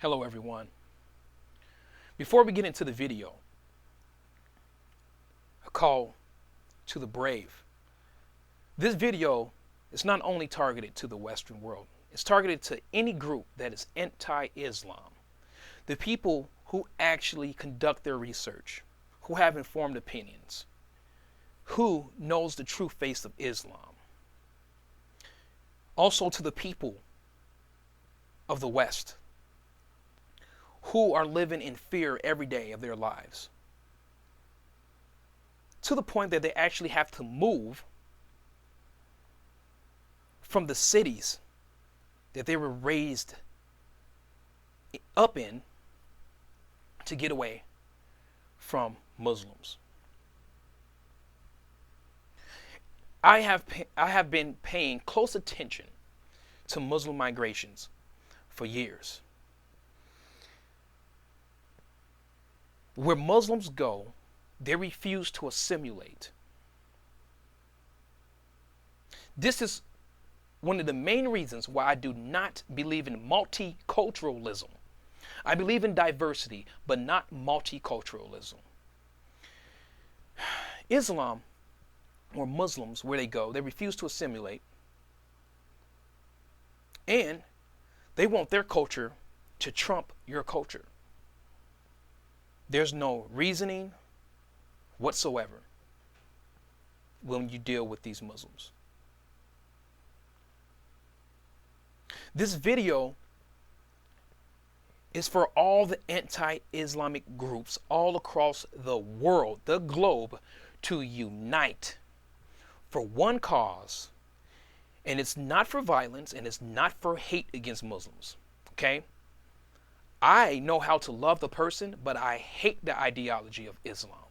Hello everyone. Before we get into the video, a call to the brave. This video is not only targeted to the Western world, it's targeted to any group that is anti-Islam. The people who actually conduct their research, who have informed opinions, who knows the true face of Islam. Also to the people of the West, who are living in fear every day of their lives, to the point that they actually have to move from the cities that they were raised up in to get away from Muslims. I have been paying close attention to Muslim migrations for years. Where Muslims go, they refuse to assimilate. This is one of the main reasons why I do not believe in multiculturalism. I believe in diversity, but not multiculturalism. Islam, or Muslims, where they go, they refuse to assimilate. And they want their culture to trump your culture. There's no reasoning whatsoever when you deal with these Muslims. This video is for all the anti-Islamic groups all across the world, the globe, to unite for one cause. And it's not for violence, and it's not for hate against Muslims. Okay? I know how to love the person, but I hate the ideology of Islam.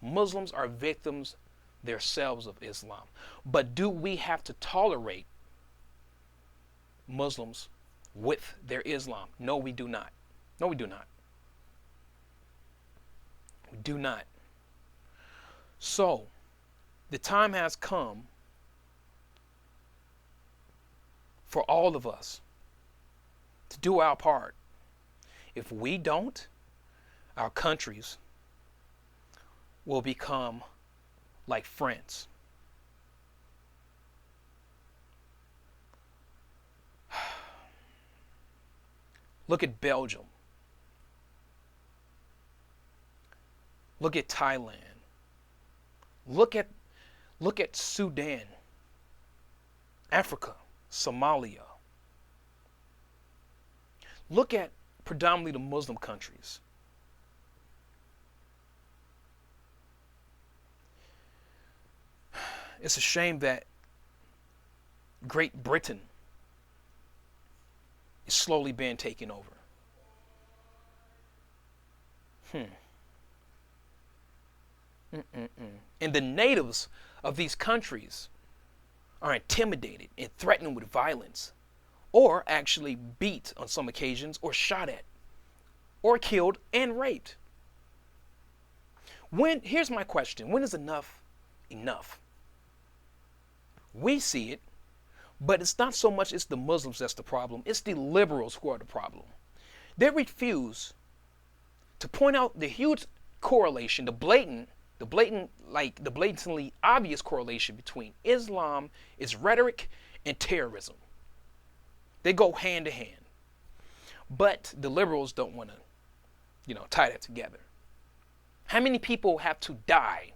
Muslims are victims themselves of Islam. But do we have to tolerate Muslims with their Islam? No, we do not. No, we do not. We do not. So, the time has come for all of us to do our part. If we don't, our countries will become like France. Look at Belgium. Look at Thailand. Look at Sudan, Africa, Somalia. Look at predominantly the Muslim countries. It's a shame that Great Britain is slowly being taken over. And the natives of these countries are intimidated and threatened with violence, or actually beat on some occasions, or shot at, or killed and raped. Here's my question: when is enough enough? We see it, but it's not so much it's the Muslims that's the problem, it's the liberals who are the problem. They refuse to point out the huge correlation, the blatantly obvious correlation between Islam, its rhetoric, and terrorism. They go hand to hand. But the liberals don't want to, tie that together. How many people have to die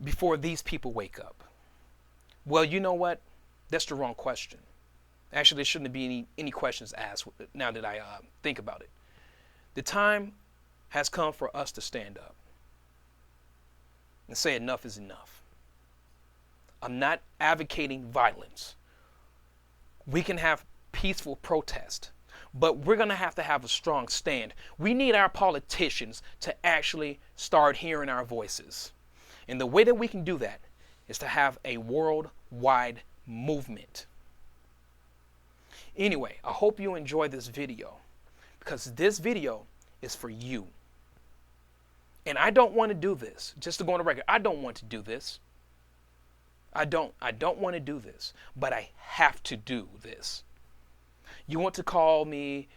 before these people wake up? Well, you know what? That's the wrong question. Actually, there shouldn't be any questions asked now that I think about it. The time has come for us to stand up and say enough is enough. I'm not advocating violence. We can have peaceful protest, but we're going to have a strong stand. We need our politicians to actually start hearing our voices. And the way that we can do that is to have a worldwide movement. Anyway, I hope you enjoy this video, because this video is for you. And I don't want to do this. Just to go on the record, I don't want to do this. I don't want to do this, but I have to do this. You want to call me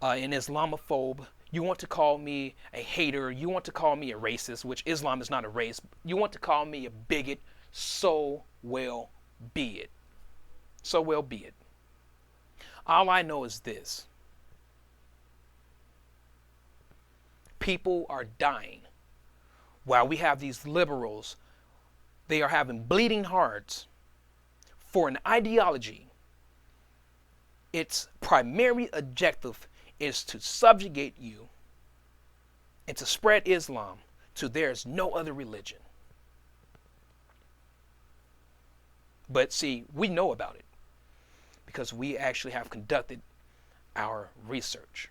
an Islamophobe. You want to call me a hater. You want to call me a racist, which Islam is not a race. You want to call me a bigot. So well be it. So well be it. All I know is this. People are dying while we have these liberals. They are having bleeding hearts for an ideology. Its primary objective is to subjugate you and to spread Islam to there's no other religion. But see, we know about it because we actually have conducted our research.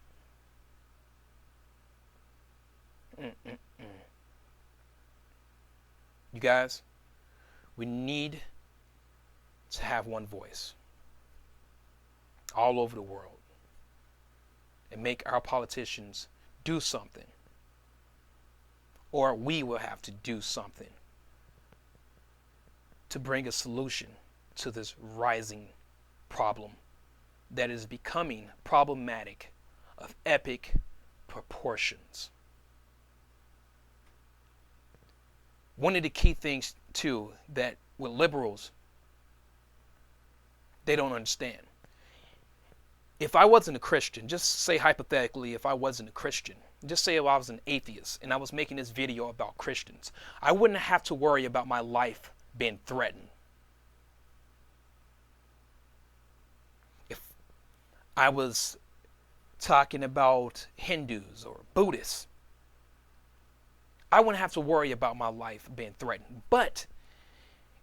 You guys, we need to have one voice all over the world and make our politicians do something, or we will have to do something to bring a solution to this rising problem that is becoming problematic of epic proportions. One of the key things too that with liberals they don't understand. If I wasn't a Christian, just say hypothetically, if I wasn't a Christian, just say if I was an atheist and I was making this video about Christians, I wouldn't have to worry about my life being threatened. If I was talking about Hindus or Buddhists, I wouldn't have to worry about my life being threatened. But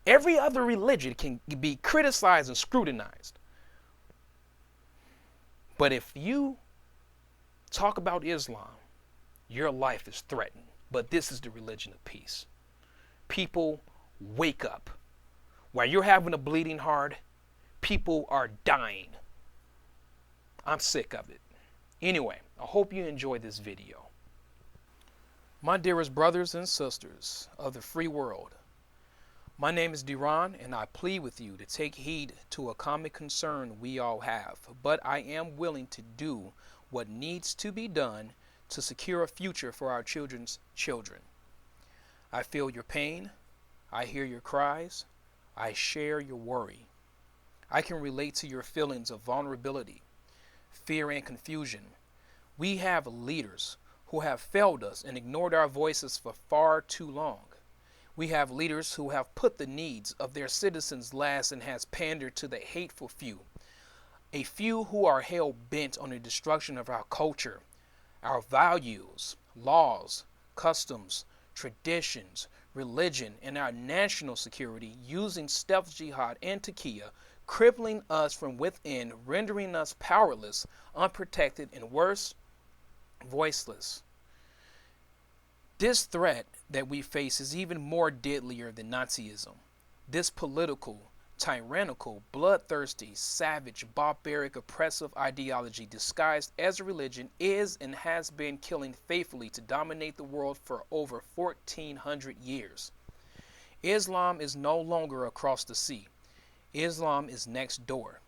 every other religion can be criticized and scrutinized. But if you talk about Islam, your life is threatened. But this is the religion of peace. People, wake up. While you're having a bleeding heart, people are dying. I'm sick of it. Anyway, I hope you enjoyed this video. My dearest brothers and sisters of the free world, my name is Deron, and I plead with you to take heed to a common concern we all have, but I am willing to do what needs to be done to secure a future for our children's children. I feel your pain. I hear your cries. I share your worry. I can relate to your feelings of vulnerability, fear, and confusion. We have leaders who have failed us and ignored our voices for far too long. We have leaders who have put the needs of their citizens last and has pandered to the hateful few. A few who are hell-bent on the destruction of our culture, our values, laws, customs, traditions, religion, and our national security, using stealth jihad and taqiyya, crippling us from within, rendering us powerless, unprotected, and worse, voiceless. This threat that we face is even more deadlier than Nazism. This political, tyrannical, bloodthirsty, savage, barbaric, oppressive ideology disguised as a religion is and has been killing faithfully to dominate the world for over 1400 years. Islam is no longer across the sea. Islam is next door.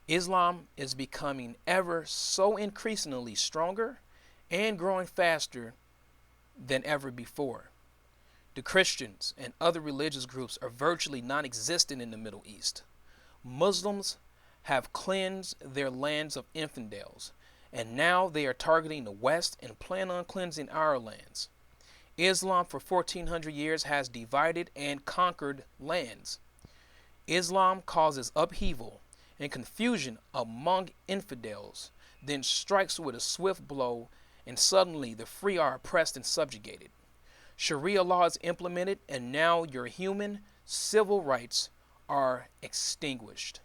Islam is becoming ever so increasingly stronger and growing faster than ever before. The Christians and other religious groups are virtually non-existent in the Middle East. Muslims have cleansed their lands of infidels, and now they are targeting the West and plan on cleansing our lands. Islam for 1400 years has divided and conquered lands. Islam causes upheaval and confusion among infidels, then strikes with a swift blow, and suddenly the free are oppressed and subjugated. Sharia law is implemented, and now your human civil rights are extinguished.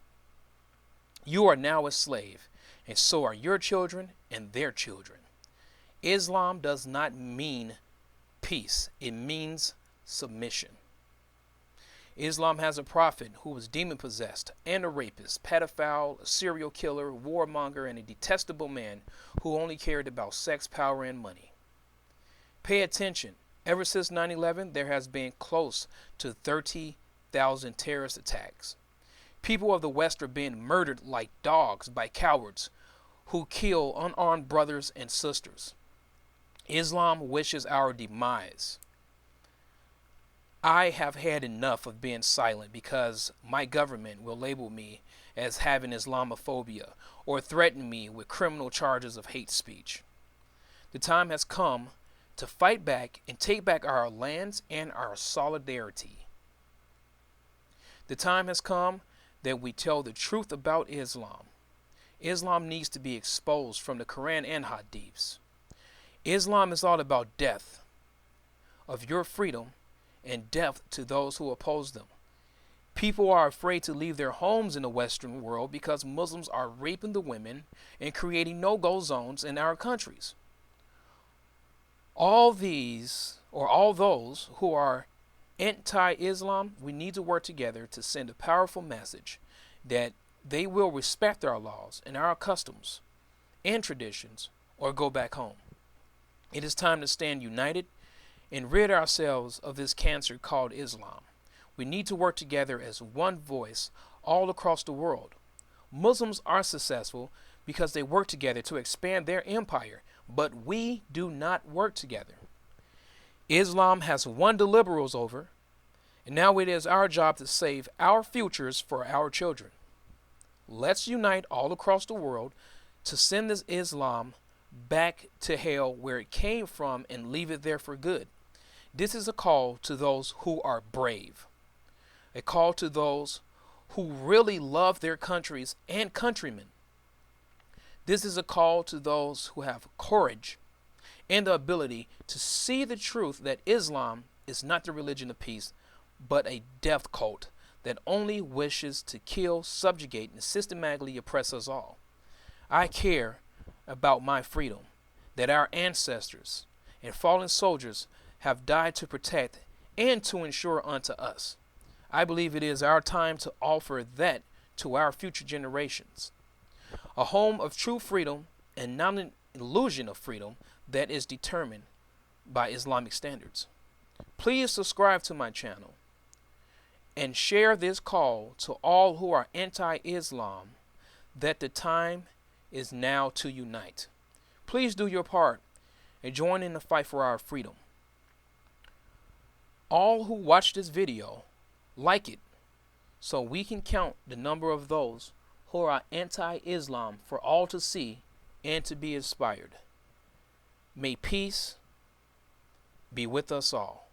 You are now a slave, and so are your children and their children. Islam does not mean peace. It means submission. Islam has a prophet who was demon-possessed and a rapist, pedophile, a serial killer, warmonger, and a detestable man who only cared about sex, power, and money. Pay attention. Ever since 9/11, there has been close to 30,000 terrorist attacks. People of the West are being murdered like dogs by cowards who kill unarmed brothers and sisters. Islam wishes our demise. I have had enough of being silent because my government will label me as having Islamophobia or threaten me with criminal charges of hate speech. The time has come to fight back and take back our lands and our solidarity. The time has come that we tell the truth about Islam. Islam needs to be exposed from the Quran and Hadiths. Islam is all about death of your freedom and death to those who oppose them. People are afraid to leave their homes in the Western world because Muslims are raping the women and creating no-go zones in our countries. All those who are anti-Islam, we need to work together to send a powerful message that they will respect our laws and our customs and traditions or go back home. It is time to stand united and rid ourselves of this cancer called Islam. We need to work together as one voice all across the world. Muslims are successful because they work together to expand their empire, but we do not work together. Islam has won the liberals over, and now it is our job to save our futures for our children. Let's unite all across the world to send this Islam back to hell where it came from and leave it there for good. This is a call to those who are brave, a call to those who really love their countries and countrymen. This is a call to those who have courage and the ability to see the truth that Islam is not the religion of peace, but a death cult that only wishes to kill, subjugate, and systematically oppress us all. I care about my freedom that our ancestors and fallen soldiers have died to protect and to ensure unto us. I believe it is our time to offer that to our future generations. A home of true freedom and not an illusion of freedom that is determined by Islamic standards. Please subscribe to my channel and share this call to all who are anti-Islam that the time is now to unite. Please do your part and join in the fight for our freedom. All who watch this video, like it so we can count the number of those who are anti-Islam for all to see and to be inspired. May peace be with us all.